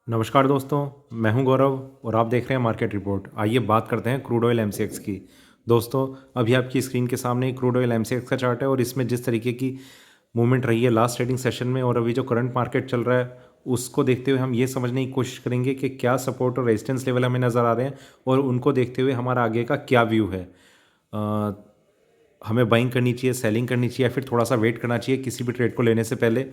नमस्कार दोस्तों, मैं हूं गौरव और आप देख रहे हैं मार्केट रिपोर्ट। आइए बात करते हैं क्रूड ऑयल एमसीएक्स की। दोस्तों, अभी आपकी स्क्रीन के सामने क्रूड ऑयल एमसीएक्स का चार्ट है और इसमें जिस तरीके की मूवमेंट रही है लास्ट ट्रेडिंग सेशन में और अभी जो करंट मार्केट चल रहा है उसको देखते हुए हम ये समझने की कोशिश करेंगे कि क्या सपोर्ट और रेजिस्टेंस लेवल हमें नज़र आ रहे हैं और उनको देखते हुए हमारा आगे का क्या व्यू है। अ, हमें बाइंग करनी चाहिए, सेलिंग करनी चाहिए या फिर थोड़ा सा वेट करना चाहिए किसी भी ट्रेड को लेने से पहले।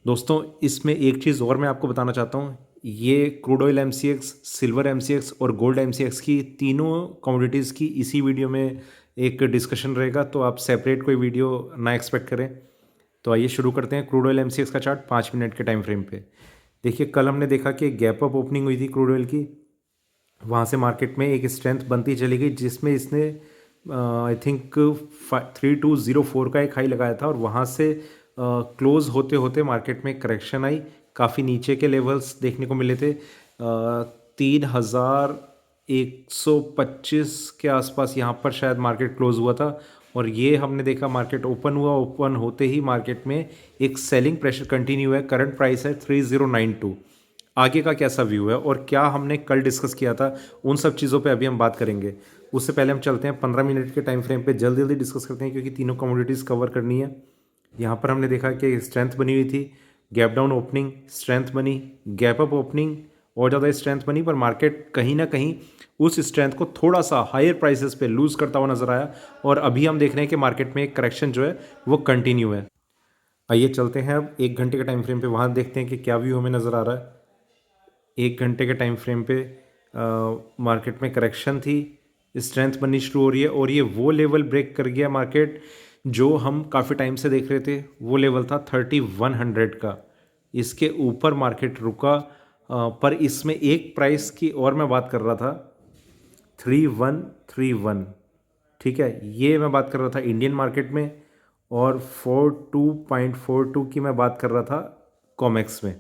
दोस्तों, इसमें एक चीज़ और मैं आपको बताना चाहता हूँ। ये crude oil MCX, silver MCX और गोल्ड एमसीएक्स की तीनों कमोडिटीज़ की इसी वीडियो में एक डिस्कशन रहेगा, तो आप सेपरेट कोई वीडियो ना एक्सपेक्ट करें। तो आइए शुरू करते हैं क्रूड ऑयल एमसीएक्स का चार्ट 5 मिनट के टाइम फ्रेम पे। देखिए, कल हमने देखा कि गैप अप ओपनिंग हुई थी क्रूड ऑयल की। वहाँ से मार्केट में एक स्ट्रेंथ बनती चली गई जिसमें इसने आई थिंक 3204 का एक हाई लगाया था और वहाँ से क्लोज होते होते मार्केट में करेक्शन आई। काफ़ी नीचे के लेवल्स देखने को मिले थे। 3125 के आसपास यहाँ पर शायद मार्केट क्लोज हुआ था और ये हमने देखा मार्केट ओपन हुआ। ओपन होते ही मार्केट में एक सेलिंग प्रेशर कंटिन्यू है। करंट प्राइस है 3092। आगे का कैसा व्यू है और क्या हमने कल डिस्कस किया था, उन सब चीज़ों पे अभी हम बात करेंगे। उससे पहले हम चलते हैं 15 मिनट के टाइम फ्रेम पे, जल्दी जल्दी डिस्कस करते हैं क्योंकि तीनों कमोडिटीज़ कवर करनी है। यहाँ पर हमने देखा कि स्ट्रेंथ बनी हुई थी, गैप डाउन ओपनिंग, स्ट्रेंथ बनी, गैप अप ओपनिंग और ज़्यादा स्ट्रेंथ बनी, पर मार्केट कहीं ना कहीं उस स्ट्रेंथ को थोड़ा सा हायर प्राइसेस पे लूज करता हुआ नजर आया और अभी हम देख रहे हैं कि मार्केट में एक करेक्शन जो है वो कंटिन्यू है। आइए चलते हैं अब 1 घंटे के टाइम फ्रेम पे, वहाँ देखते हैं कि क्या व्यू हमें नज़र आ रहा है। 1 घंटे के टाइम फ्रेम पे मार्केट में करेक्शन थी, स्ट्रेंथ बननी शुरू हो रही है और ये वो लेवल ब्रेक कर गया मार्केट जो हम काफ़ी टाइम से देख रहे थे। वो लेवल था 3100 का। इसके ऊपर मार्केट रुका, पर इसमें एक प्राइस की और मैं बात कर रहा था, 3131। ठीक है, ये मैं बात कर रहा था इंडियन मार्केट में और 42.42 की मैं बात कर रहा था कॉमेक्स में।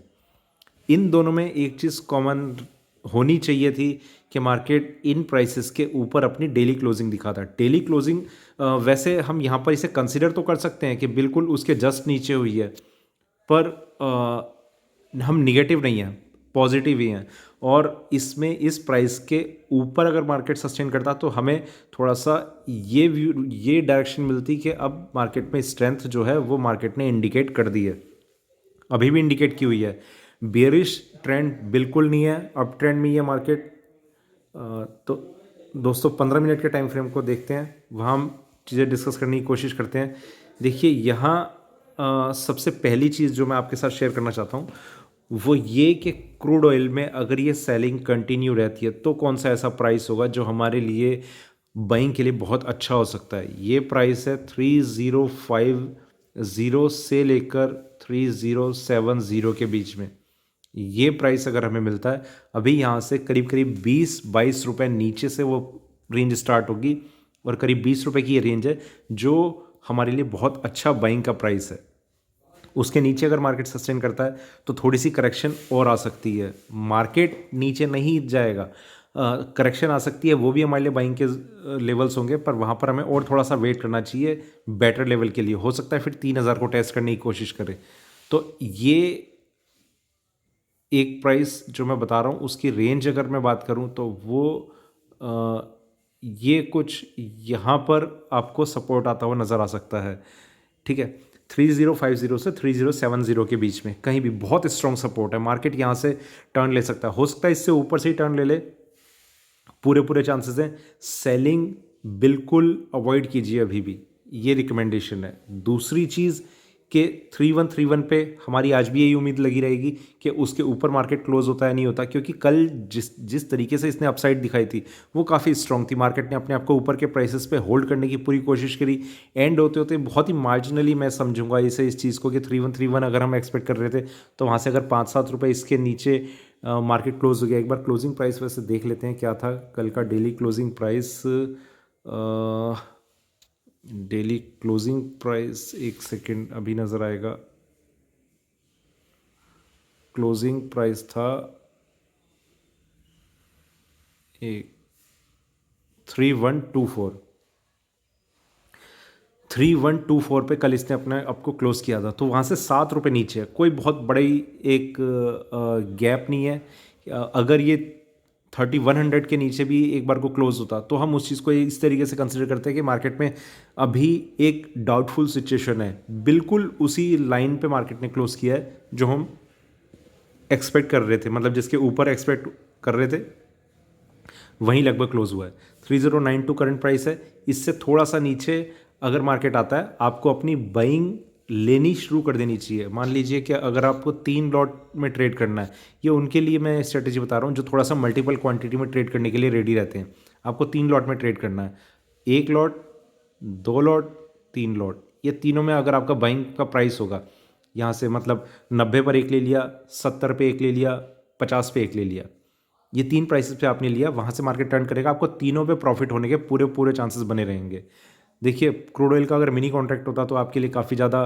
इन दोनों में एक चीज़ कॉमन होनी चाहिए थी कि मार्केट इन प्राइसेस के ऊपर अपनी डेली क्लोजिंग दिखाता है। डेली क्लोजिंग वैसे हम यहाँ पर इसे कंसिडर तो कर सकते हैं कि बिल्कुल उसके जस्ट नीचे हुई है, पर हम निगेटिव नहीं हैं, पॉजिटिव ही हैं। और इसमें इस प्राइस के ऊपर अगर मार्केट सस्टेन करता तो हमें थोड़ा सा ये व्यू, ये डायरेक्शन मिलती कि अब मार्केट में स्ट्रेंथ जो है वो मार्केट ने इंडिकेट कर दी है, अभी भी इंडिकेट की हुई है। बेरिश ट्रेंड बिल्कुल नहीं है, अप ट्रेंड में ही है मार्केट। तो दोस्तों, 15 मिनट के टाइम फ्रेम को देखते हैं, वहाँ हम चीज़ें डिस्कस करने की कोशिश करते हैं। देखिए यहाँ सबसे पहली चीज़ जो मैं आपके साथ शेयर करना चाहता हूँ वो ये कि क्रूड ऑयल में अगर ये सेलिंग कंटिन्यू रहती है तो कौन सा ऐसा प्राइस होगा जो हमारे लिए बाइंग के लिए बहुत अच्छा हो सकता है। ये प्राइस है 3050 से लेकर 3070 के बीच में। ये प्राइस अगर हमें मिलता है, अभी यहाँ से करीब करीब 20-22 रुपये नीचे से वो रेंज स्टार्ट होगी और करीब 20 रुपये की ये रेंज है जो हमारे लिए बहुत अच्छा बाइंग का प्राइस है। उसके नीचे अगर मार्केट सस्टेन करता है तो थोड़ी सी करेक्शन और आ सकती है। मार्केट नीचे नहीं जाएगा, करेक्शन आ सकती है, वो भी हमारे लिए बाइंग के लेवल्स होंगे, पर वहाँ पर हमें और थोड़ा सा वेट करना चाहिए बेटर लेवल के लिए। हो सकता है फिर 3000 को टेस्ट करने की कोशिश करें। तो ये एक प्राइस जो मैं बता रहा हूँ उसकी रेंज अगर मैं बात करूँ तो वो ये कुछ यहाँ पर आपको सपोर्ट आता हुआ नज़र आ सकता है। ठीक है, 3050 से 3070 के बीच में कहीं भी बहुत स्ट्रॉन्ग सपोर्ट है। मार्केट यहाँ से टर्न ले सकता है, हो सकता है इससे ऊपर से ही टर्न ले ले, पूरे पूरे चांसेस हैं। सेलिंग बिल्कुल अवॉइड कीजिए अभी भी, ये रिकमेंडेशन है। दूसरी चीज़ कि 3131 पे हमारी आज भी यही उम्मीद लगी रहेगी कि उसके ऊपर मार्केट क्लोज होता है नहीं होता, क्योंकि कल जिस जिस तरीके से इसने अपसाइड दिखाई थी वो काफ़ी स्ट्रांग थी। मार्केट ने अपने आप को ऊपर के प्राइसेस पे होल्ड करने की पूरी कोशिश करी। एंड होते होते बहुत ही मार्जिनली मैं समझूंगा इसे, इस चीज़ को कि 3131 अगर हम एक्सपेक्ट कर रहे थे तो वहाँ से अगर 5-7 रुपये इसके नीचे मार्केट क्लोज हो गया। एक बार क्लोजिंग प्राइस वैसे देख लेते हैं क्या था कल का daily closing price. Daily closing price, एक सेकेंड अभी नज़र आएगा। क्लोजिंग प्राइस था एक 3124। 3124 पे कल इसने अपने आपको क्लोज किया था, तो वहाँ से 7 रुपये नीचे है, कोई बहुत बड़ी एक गैप नहीं है। अगर ये 3100 के नीचे भी एक बार को क्लोज होता तो हम उस चीज़ को इस तरीके से कंसिडर करते हैं कि मार्केट में अभी एक डाउटफुल सिचुएशन है। बिल्कुल उसी लाइन पे मार्केट ने क्लोज किया है जो हम एक्सपेक्ट कर रहे थे, मतलब जिसके ऊपर एक्सपेक्ट कर रहे थे वहीं लगभग क्लोज हुआ है। 3092 करंट प्राइस है। इससे थोड़ा सा नीचे अगर मार्केट आता है आपको अपनी बाइंग लेनी शुरू कर देनी चाहिए। मान लीजिए कि अगर आपको 3 लॉट में ट्रेड करना है, ये उनके लिए मैं स्ट्रेटेजी बता रहा हूँ जो थोड़ा सा मल्टीपल क्वांटिटी में ट्रेड करने के लिए रेडी रहते हैं। आपको 3 लॉट में ट्रेड करना है, 1 लॉट, 2 लॉट, 3 लॉट, ये तीनों में अगर आपका बाइंग का प्राइस होगा यहाँ से, मतलब 90 पर एक ले लिया, 70 पे एक ले लिया, 50 पे एक ले लिया, ये 3 प्राइसेस पे आपने लिया, वहाँ से मार्केट टर्न करेगा, आपको तीनों पे प्रॉफिट होने के पूरे पूरे चांसेस बने रहेंगे। देखिए क्रूड ऑयल का अगर मिनी कॉन्ट्रैक्ट होता तो आपके लिए काफ़ी ज़्यादा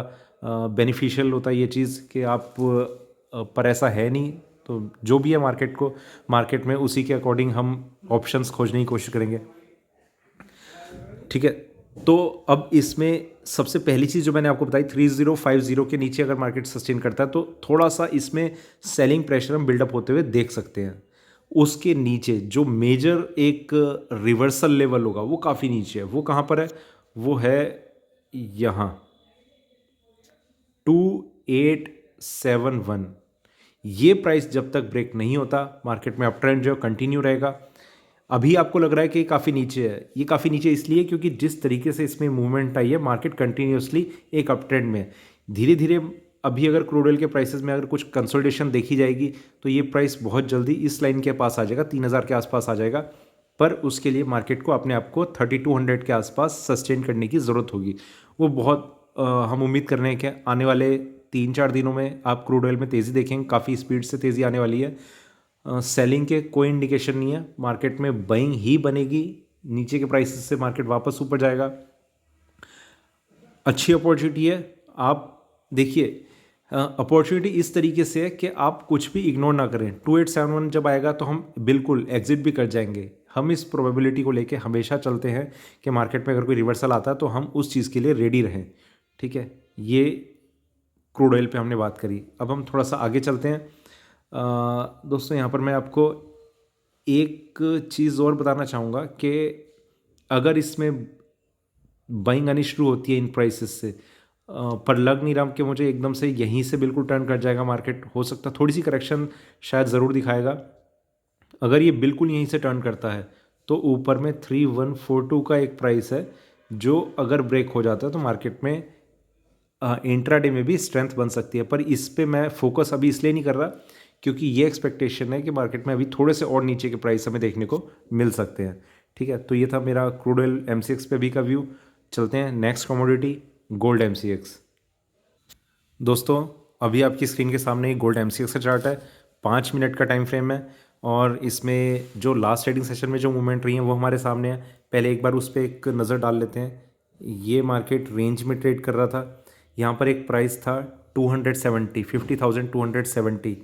बेनिफिशियल होता ये चीज़ कि आप पर ऐसा है नहीं। तो जो भी है मार्केट में उसी के अकॉर्डिंग हम ऑप्शंस खोजने की कोशिश करेंगे, ठीक है। तो अब इसमें सबसे पहली चीज़ जो मैंने आपको बताई 3050 के नीचे अगर मार्केट सस्टेन करता है तो थोड़ा सा इसमें सेलिंग प्रेशर हम बिल्डअप होते हुए देख सकते हैं। उसके नीचे जो मेजर एक रिवर्सल लेवल होगा वो काफ़ी नीचे है। वो कहाँ पर है? वो है यहाँ 2871। ये प्राइस जब तक ब्रेक नहीं होता मार्केट में अप ट्रेंड जो कंटिन्यू रहेगा। अभी आपको लग रहा है कि ये काफ़ी नीचे है, ये काफ़ी नीचे इसलिए क्योंकि जिस तरीके से इसमें मूवमेंट आई है मार्केट कंटिन्यूसली एक अप ट्रेंड में। धीरे धीरे अभी अगर क्रूड ऑयल के प्राइसेस में अगर कुछ कंसोलिडेशन देखी जाएगी तो ये प्राइस बहुत जल्दी इस लाइन के पास आ जाएगा, 3000 के आसपास आ जाएगा। पर उसके लिए मार्केट को अपने आप को 3200 के आसपास सस्टेन करने की ज़रूरत होगी। वो बहुत हम उम्मीद कर रहे हैं कि आने वाले 3-4 दिनों में आप क्रूड ऑयल में तेज़ी देखेंगे, काफ़ी स्पीड से तेज़ी आने वाली है। सेलिंग के कोई इंडिकेशन नहीं है, मार्केट में बाइंग ही बनेगी, नीचे के प्राइसेस से मार्केट वापस ऊपर जाएगा। अच्छी अपॉर्चुनिटी है। आप देखिए अपॉर्चुनिटी इस तरीके से है कि आप कुछ भी इग्नोर ना करें। 2871 जब आएगा तो हम बिल्कुल एग्जिट भी कर जाएंगे। हम इस प्रोबेबिलिटी को लेके हमेशा चलते हैं कि मार्केट में अगर कोई रिवर्सल आता है तो हम उस चीज़ के लिए रेडी रहें, ठीक है। ये क्रूड ऑयल पे हमने बात करी। अब हम थोड़ा सा आगे चलते हैं। दोस्तों यहाँ पर मैं आपको एक चीज़ और बताना चाहूँगा कि अगर इसमें बाइंग आनी शुरू होती है इन प्राइसेस से, पर लग नहीं रहा कि मुझे एकदम से यहीं से बिल्कुल टर्न कर जाएगा मार्केट। हो सकता थोड़ी सी करेक्शन शायद ज़रूर दिखाएगा। अगर ये बिल्कुल यहीं से टर्न करता है तो ऊपर में 3142 का एक प्राइस है जो अगर ब्रेक हो जाता है तो मार्केट में इंट्राडे में भी स्ट्रेंथ बन सकती है। पर इस पे मैं फोकस अभी इसलिए नहीं कर रहा क्योंकि ये एक्सपेक्टेशन है कि मार्केट में अभी थोड़े से और नीचे के प्राइस हमें देखने को मिल सकते हैं, ठीक है। तो ये था मेरा क्रूड ऑयल MCX पे अभी का व्यू। चलते हैं नेक्स्ट कमोडिटी गोल्ड MCX। दोस्तों अभी आपकी स्क्रीन के सामने गोल्ड MCX का चार्ट है, 5 मिनट का टाइम फ्रेम है और इसमें जो लास्ट ट्रेडिंग सेशन में जो मूवमेंट रही है वो हमारे सामने है। पहले एक बार उस पर एक नज़र डाल लेते हैं। ये मार्केट रेंज में ट्रेड कर रहा था। यहाँ पर एक प्राइस था 270, 50,270।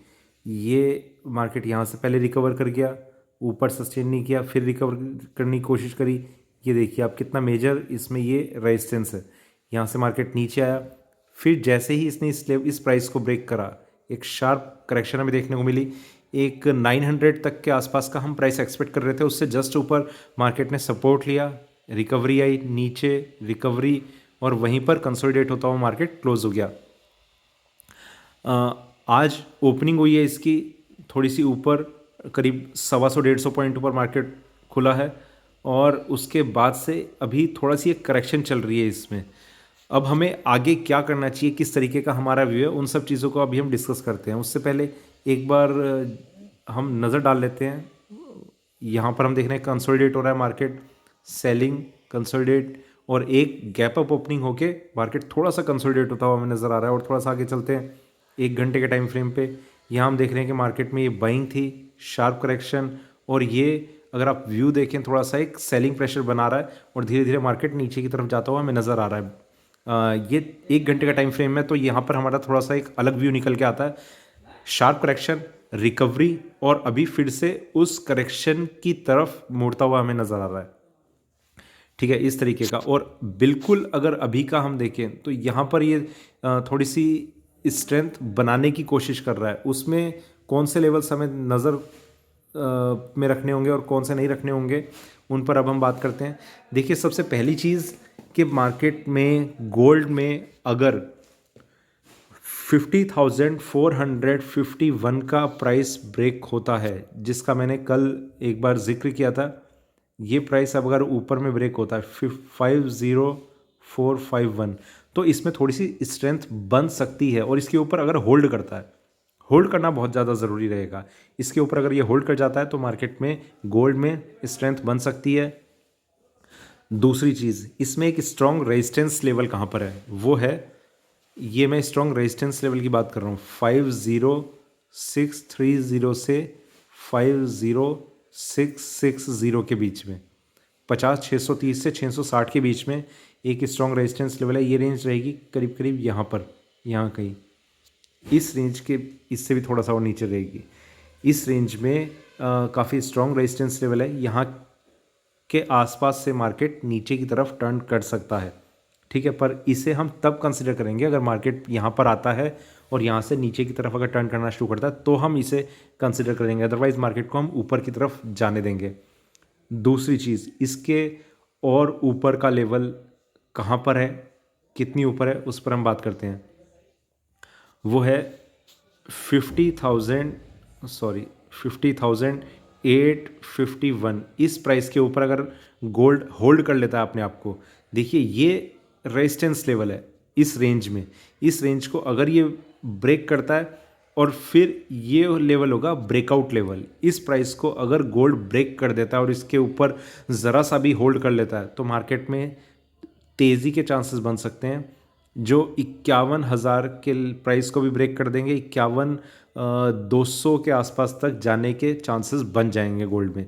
ये मार्केट यहाँ से पहले रिकवर कर गया, ऊपर सस्टेन नहीं किया, फिर रिकवर करने की कोशिश करी। ये देखिए आप कितना मेजर इसमें ये रेजिस्टेंस है। यहाँ से मार्केट नीचे आया, फिर जैसे ही इसने इस प्राइस को ब्रेक करा एक शार्प करेक्शन हमें देखने को मिली। एक 900 तक के आसपास का हम प्राइस एक्सपेक्ट कर रहे थे, उससे जस्ट ऊपर मार्केट ने सपोर्ट लिया, रिकवरी आई, नीचे रिकवरी और वहीं पर कंसोलिडेट होता हुआ मार्केट क्लोज हो गया। आज ओपनिंग हुई है इसकी थोड़ी सी ऊपर, करीब 125-150 पॉइंट ऊपर मार्केट खुला है और उसके बाद से अभी थोड़ा सी एक करेक्शन चल रही है इसमें। अब हमें आगे क्या करना चाहिए, किस तरीके का हमारा व्यू है, उन सब चीज़ों को अभी हम डिस्कस करते हैं। उससे पहले एक बार हम नज़र डाल लेते हैं। यहाँ पर हम देख रहे हैं कंसोलिडेट हो रहा है मार्केट, सेलिंग, कंसोलिडेट और एक गैप अप ओपनिंग होके मार्केट थोड़ा सा कंसोलिडेट होता हुआ हमें नज़र आ रहा है। और थोड़ा सा आगे चलते हैं 1 घंटे के टाइम फ्रेम पे। यहाँ हम देख रहे हैं कि मार्केट में ये बाइंग थी, शार्प करेक्शन, और ये अगर आप व्यू देखें थोड़ा सा एक सेलिंग प्रेशर बना रहा है और धीरे धीरे मार्केट नीचे की तरफ जाता हुआ हमें नज़र आ रहा है। ये 1 घंटे का टाइम फ्रेम है तो यहाँ पर हमारा थोड़ा सा एक अलग व्यू निकल के आता है। शार्प करेक्शन, रिकवरी और अभी फिर से उस करेक्शन की तरफ मुड़ता हुआ हमें नज़र आ रहा है, ठीक है, इस तरीके का। और बिल्कुल अगर अभी का हम देखें तो यहाँ पर ये थोड़ी सी स्ट्रेंथ बनाने की कोशिश कर रहा है। उसमें कौन से लेवल्स हमें नज़र में रखने होंगे और कौन से नहीं रखने होंगे, उन पर अब हम बात करते हैं। देखिए, सबसे पहली चीज़ कि मार्केट में गोल्ड में अगर 50,451 का प्राइस ब्रेक होता है, जिसका मैंने कल एक बार जिक्र किया था, ये प्राइस अब अगर ऊपर में ब्रेक होता है 50451, तो इसमें थोड़ी सी स्ट्रेंथ बन सकती है। और इसके ऊपर अगर होल्ड करता है, होल्ड करना बहुत ज़्यादा ज़रूरी रहेगा। इसके ऊपर अगर ये होल्ड कर जाता है तो मार्केट में गोल्ड में स्ट्रेंथ बन सकती है। दूसरी चीज़, इसमें एक स्ट्रॉन्ग रेजिस्टेंस लेवल कहाँ पर है, वो है, ये मैं स्ट्रॉन्ग रेजिस्टेंस लेवल की बात कर रहा हूँ 50630 से 50660 के बीच में, 50,630 से 660 के बीच में एक स्ट्रॉन्ग रेजिस्टेंस लेवल है। ये रेंज रहेगी करीब करीब यहाँ पर, यहाँ कहीं इस रेंज के, इससे भी थोड़ा सा और नीचे रहेगी। इस रेंज में काफ़ी स्ट्रॉन्ग रेजिस्टेंस लेवल है। यहाँ के आसपास से मार्केट नीचे की तरफ टर्न कर सकता है, ठीक है। पर इसे हम तब कंसिडर करेंगे अगर मार्केट यहाँ पर आता है और यहाँ से नीचे की तरफ अगर टर्न करना शुरू करता है तो हम इसे कंसिडर करेंगे, अदरवाइज मार्केट को हम ऊपर की तरफ जाने देंगे। दूसरी चीज़, इसके और ऊपर का लेवल कहाँ पर है, कितनी ऊपर है, उस पर हम बात करते हैं। वो है 50,851। इस प्राइस के ऊपर अगर गोल्ड होल्ड कर लेता है अपने आप को, देखिए ये रेजिस्टेंस लेवल है इस रेंज में। इस रेंज को अगर ये ब्रेक करता है और फिर ये लेवल होगा ब्रेकआउट लेवल। इस प्राइस को अगर गोल्ड ब्रेक कर देता है और इसके ऊपर ज़रा सा भी होल्ड कर लेता है तो मार्केट में तेज़ी के चांसेस बन सकते हैं, जो 51,000 के प्राइस को भी ब्रेक कर देंगे। 51,200 के आसपास तक जाने के चांसेस बन जाएंगे गोल्ड में।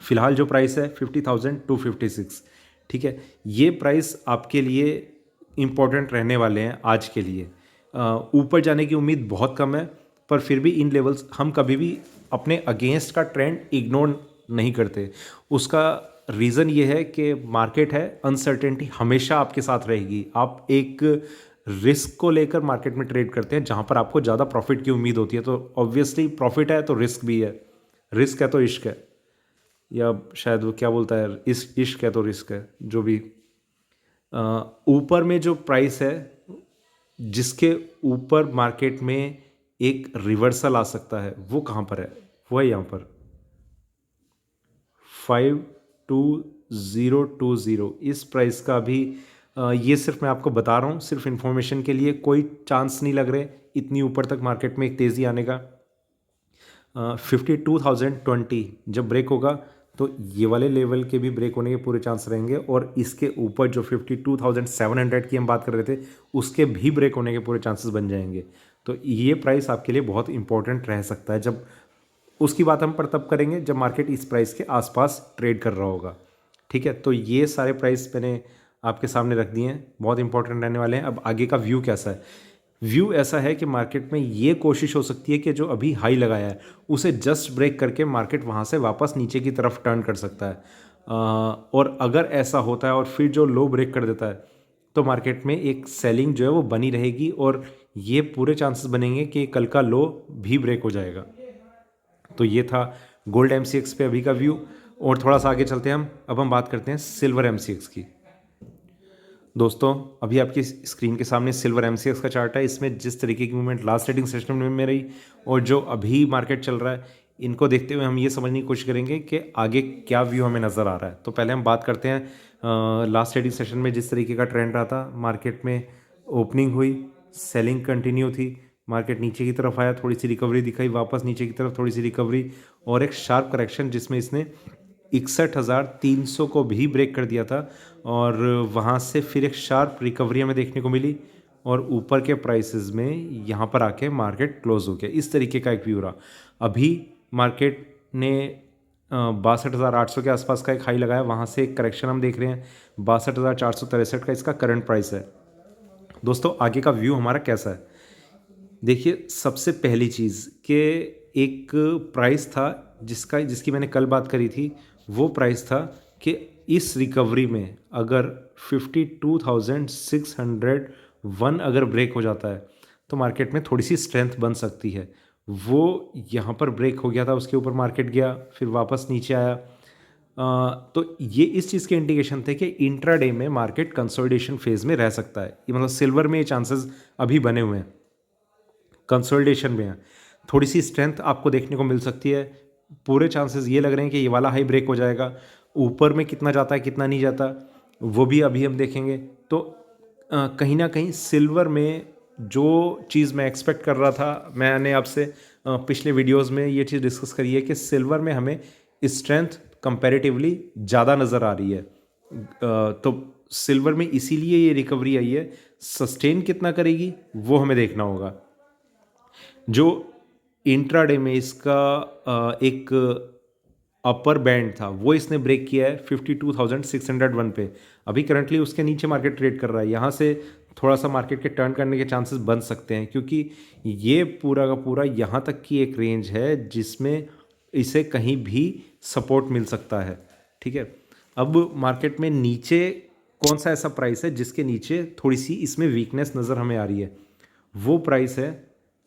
फ़िलहाल जो प्राइस है 50,256, ठीक है। ये प्राइस आपके लिए इम्पोर्टेंट रहने वाले हैं आज के लिए। ऊपर जाने की उम्मीद बहुत कम है, पर फिर भी इन लेवल्स हम कभी भी अपने अगेंस्ट का ट्रेंड इग्नोर नहीं करते। उसका रीज़न ये है कि मार्केट है, अनसर्टेनिटी हमेशा आपके साथ रहेगी। आप एक रिस्क को लेकर मार्केट में ट्रेड करते हैं जहाँ पर आपको ज़्यादा प्रॉफिट की उम्मीद होती है, तो ऑब्वियसली प्रॉफिट है तो रिस्क भी है, रिस्क है तो इश्क है, या शायद वो क्या बोलता है, इस इश्क है तो रिस्क है, जो भी। ऊपर में जो प्राइस है जिसके ऊपर मार्केट में एक रिवर्सल आ सकता है, वो कहाँ पर है, वो है यहाँ पर 52020। इस प्राइस का भी ये सिर्फ मैं आपको बता रहा हूँ, सिर्फ इन्फॉर्मेशन के लिए, कोई चांस नहीं लग रहे इतनी ऊपर तक मार्केट में एक तेज़ी आने का। 52,020 जब ब्रेक होगा तो ये वाले लेवल के भी ब्रेक होने के पूरे चांस रहेंगे, और इसके ऊपर जो 52,700 की हम बात कर रहे थे उसके भी ब्रेक होने के पूरे चांसेस बन जाएंगे। तो ये प्राइस आपके लिए बहुत इंपॉर्टेंट रह सकता है। जब उसकी बात हम पर तब करेंगे जब मार्केट इस प्राइस के आसपास ट्रेड कर रहा होगा, ठीक है। तो ये सारे प्राइस मैंने आपके सामने रख दिए हैं, बहुत इंपॉर्टेंट रहने वाले हैं। अब आगे का व्यू कैसा है? व्यू ऐसा है कि मार्केट में ये कोशिश हो सकती है कि जो अभी हाई लगाया है उसे जस्ट ब्रेक करके मार्केट वहाँ से वापस नीचे की तरफ टर्न कर सकता है। और अगर ऐसा होता है और फिर जो लो ब्रेक कर देता है तो मार्केट में एक सेलिंग जो है वो बनी रहेगी, और ये पूरे चांसेस बनेंगे कि कल का लो भी ब्रेक हो जाएगा। तो ये था गोल्ड MCX पे अभी का व्यू। और थोड़ा सा आगे चलते हैं हम, अब हम बात करते हैं सिल्वर MCX की। दोस्तों, अभी आपकी स्क्रीन के सामने सिल्वर MCX का चार्ट है। इसमें जिस तरीके की मूवमेंट लास्ट ट्रेडिंग सेशन में रही और जो अभी मार्केट चल रहा है, इनको देखते हुए हम ये समझने की कोशिश करेंगे कि आगे क्या व्यू हमें नज़र आ रहा है। तो पहले हम बात करते हैं लास्ट ट्रेडिंग सेशन में जिस तरीके का ट्रेंड रहा था। मार्केट में ओपनिंग हुई, सेलिंग कंटिन्यू थी, मार्केट नीचे की तरफ आया, थोड़ी सी रिकवरी दिखाई, वापस नीचे की तरफ थोड़ी सी रिकवरी, और एक शार्प करेक्शन जिसमें इसने 61,300 को भी ब्रेक कर दिया था, और वहाँ से फिर एक शार्प रिकवरी हमें देखने को मिली, और ऊपर के प्राइसेस में यहाँ पर आके मार्केट क्लोज हो गया। इस तरीके का एक व्यू रहा। अभी मार्केट ने 62,800 के आसपास का एक हाई लगाया, वहाँ से एक करेक्शन हम देख रहे हैं। 62,463 का इसका करंट प्राइस है। दोस्तों, आगे का व्यू हमारा कैसा है? देखिए, सबसे पहली चीज़ कि एक प्राइस था जिसकी मैंने कल बात करी थी। वो प्राइस था कि इस रिकवरी में अगर 52,601 अगर ब्रेक हो जाता है तो मार्केट में थोड़ी सी स्ट्रेंथ बन सकती है। वो यहाँ पर ब्रेक हो गया था, उसके ऊपर मार्केट गया, फिर वापस नीचे आया। तो ये इस चीज़ के इंडिकेशन थे कि इंट्राडे में मार्केट कंसोलिडेशन फेज में रह सकता है। ये मतलब सिल्वर में ये चांसेस अभी बने हुए हैं, कंसोलिडेशन में है, थोड़ी सी स्ट्रेंथ आपको देखने को मिल सकती है। पूरे चांसेस ये लग रहे हैं कि ये वाला हाई ब्रेक हो जाएगा। ऊपर में कितना जाता है कितना नहीं जाता वो भी अभी हम देखेंगे। तो कहीं ना कहीं सिल्वर में जो चीज़ मैं एक्सपेक्ट कर रहा था, मैंने आपसे पिछले वीडियोस में ये चीज़ डिस्कस करी है कि सिल्वर में हमें स्ट्रेंथ कंपैरेटिवली ज़्यादा नज़र आ रही है। तो सिल्वर में इसीलिए ये रिकवरी आई है। सस्टेन कितना करेगी वो हमें देखना होगा। जो इंट्राडे में इसका एक अपर बैंड था वो इसने ब्रेक किया है 52,601 पे। अभी करंटली उसके नीचे मार्केट ट्रेड कर रहा है। यहाँ से थोड़ा सा मार्केट के टर्न करने के चांसेस बन सकते हैं, क्योंकि ये पूरा का पूरा यहाँ तक की एक रेंज है जिसमें इसे कहीं भी सपोर्ट मिल सकता है। ठीक है, अब मार्केट में नीचे कौन सा ऐसा प्राइस है जिसके नीचे थोड़ी सी इसमें वीकनेस नज़र हमें आ रही है? वो प्राइस है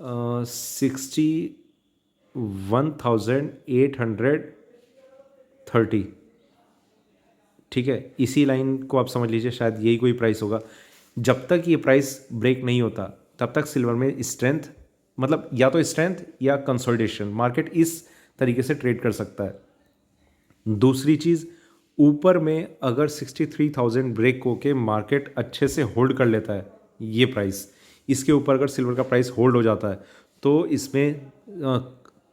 61,830। ठीक है, इसी लाइन को आप समझ लीजिए, शायद यही कोई प्राइस होगा। जब तक ये प्राइस ब्रेक नहीं होता तब तक सिल्वर में स्ट्रेंथ, मतलब या तो स्ट्रेंथ या कंसोलिडेशन, मार्केट इस तरीके से ट्रेड कर सकता है। दूसरी चीज़, ऊपर में अगर 63,000 ब्रेक होके मार्केट अच्छे से होल्ड कर लेता है ये प्राइस, इसके ऊपर अगर सिल्वर का प्राइस होल्ड हो जाता है तो इसमें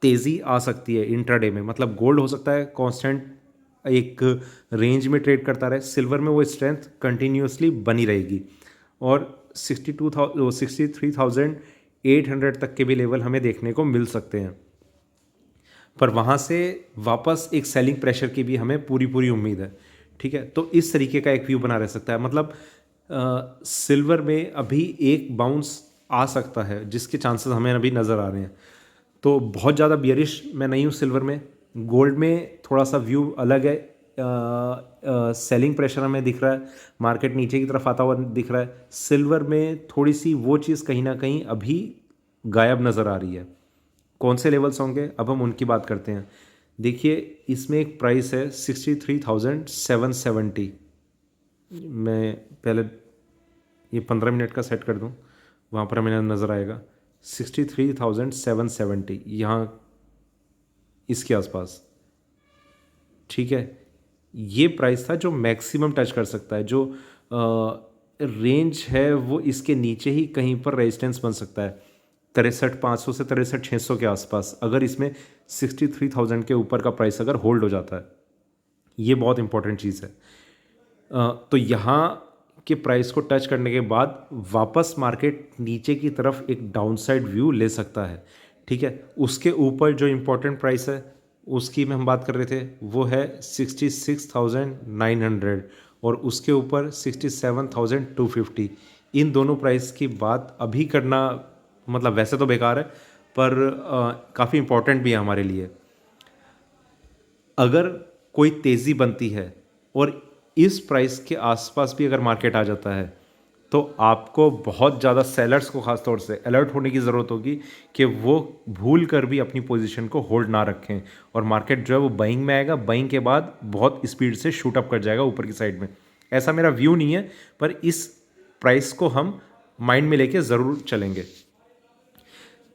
तेज़ी आ सकती है इंट्राडे में। मतलब गोल्ड हो सकता है कांस्टेंट एक रेंज में ट्रेड करता रहे, सिल्वर में वो स्ट्रेंथ कंटिन्यूसली बनी रहेगी और 63,800 तक के भी लेवल हमें देखने को मिल सकते हैं। पर वहाँ से वापस एक सेलिंग प्रेशर की भी हमें पूरी पूरी उम्मीद है। ठीक है, तो इस तरीके का एक व्यू बना रह सकता है। मतलब सिल्वर में अभी एक बाउंस आ सकता है जिसके चांसेस हमें अभी नज़र आ रहे हैं। तो बहुत ज़्यादा बियरिश मैं नहीं हूँ सिल्वर में। गोल्ड में थोड़ा सा व्यू अलग है। सेलिंग प्रेशर हमें दिख रहा है, मार्केट नीचे की तरफ आता हुआ दिख रहा है। सिल्वर में थोड़ी सी वो चीज़ कहीं ना कहीं अभी गायब नज़र आ रही है। कौन से लेवल्स होंगे अब हम उनकी बात करते हैं। देखिए, इसमें एक प्राइस है 63,770। मैं पहले ये 15 मिनट का सेट कर दूं, वहाँ पर हमें नज़र आएगा 63,770 यहाँ इसके आसपास। ठीक है, ये प्राइस था जो मैक्सिमम टच कर सकता है। जो रेंज है वो इसके नीचे ही कहीं पर रेजिस्टेंस बन सकता है, 63,500 से 63,600 के आसपास, अगर इसमें 63,000 के ऊपर का प्राइस अगर होल्ड हो जाता है। ये बहुत इंपॉर्टेंट चीज़ है। तो यहाँ के प्राइस को टच करने के बाद वापस मार्केट नीचे की तरफ एक डाउनसाइड व्यू ले सकता है। ठीक है, उसके ऊपर जो इम्पोर्टेंट प्राइस है उसकी में हम बात कर रहे थे, वो है 66,900 और उसके ऊपर 67,250। इन दोनों प्राइस की बात अभी करना मतलब वैसे तो बेकार है, पर काफ़ी इम्पोर्टेंट भी है हमारे लिए। अगर कोई तेज़ी बनती है और इस प्राइस के आसपास भी अगर मार्केट आ जाता है तो आपको बहुत ज़्यादा सेलर्स को ख़ास तौर से अलर्ट होने की ज़रूरत होगी कि वो भूल कर भी अपनी पोजीशन को होल्ड ना रखें और मार्केट जो है वो बाइंग में आएगा। बाइंग के बाद बहुत स्पीड से शूट अप कर जाएगा ऊपर की साइड में। ऐसा मेरा व्यू नहीं है, पर इस प्राइस को हम माइंड में लेके ज़रूर चलेंगे।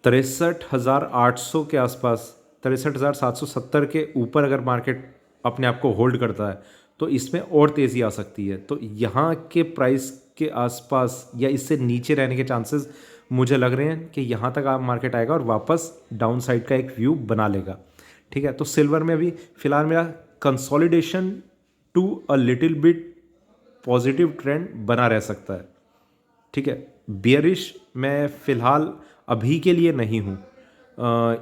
63,800 के आसपास, 63,770 के ऊपर अगर मार्केट अपने आप को होल्ड करता है तो इसमें और तेज़ी आ सकती है। तो यहाँ के प्राइस के आसपास या इससे नीचे रहने के चांसेस मुझे लग रहे हैं कि यहाँ तक आप मार्केट आएगा और वापस डाउन साइड का एक व्यू बना लेगा। ठीक है, तो सिल्वर में अभी फ़िलहाल मेरा consolidation to a little bit positive trend बना रह सकता है। ठीक है, बियरिश मैं फ़िलहाल अभी के लिए नहीं हूँ।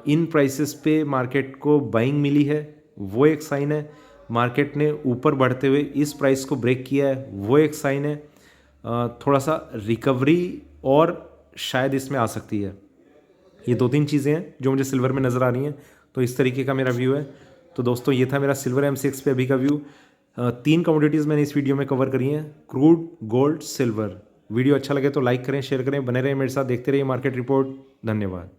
इन प्राइसेस पे मार्केट को बाइंग मिली है, वो एक साइन है। मार्केट ने ऊपर बढ़ते हुए इस प्राइस को ब्रेक किया है, वो एक साइन है। थोड़ा सा रिकवरी और शायद इसमें आ सकती है। ये दो तीन चीज़ें हैं जो मुझे सिल्वर में नज़र आ रही हैं। तो इस तरीके का मेरा व्यू है। तो दोस्तों, ये था मेरा सिल्वर MCX पे अभी का व्यू। तीन कमोडिटीज़ मैंने इस वीडियो में कवर करी हैं, क्रूड, गोल्ड, सिल्वर। वीडियो अच्छा लगे तो लाइक करें, शेयर करें, बने रहें मेरे साथ, देखते रहिए मार्केट रिपोर्ट। धन्यवाद।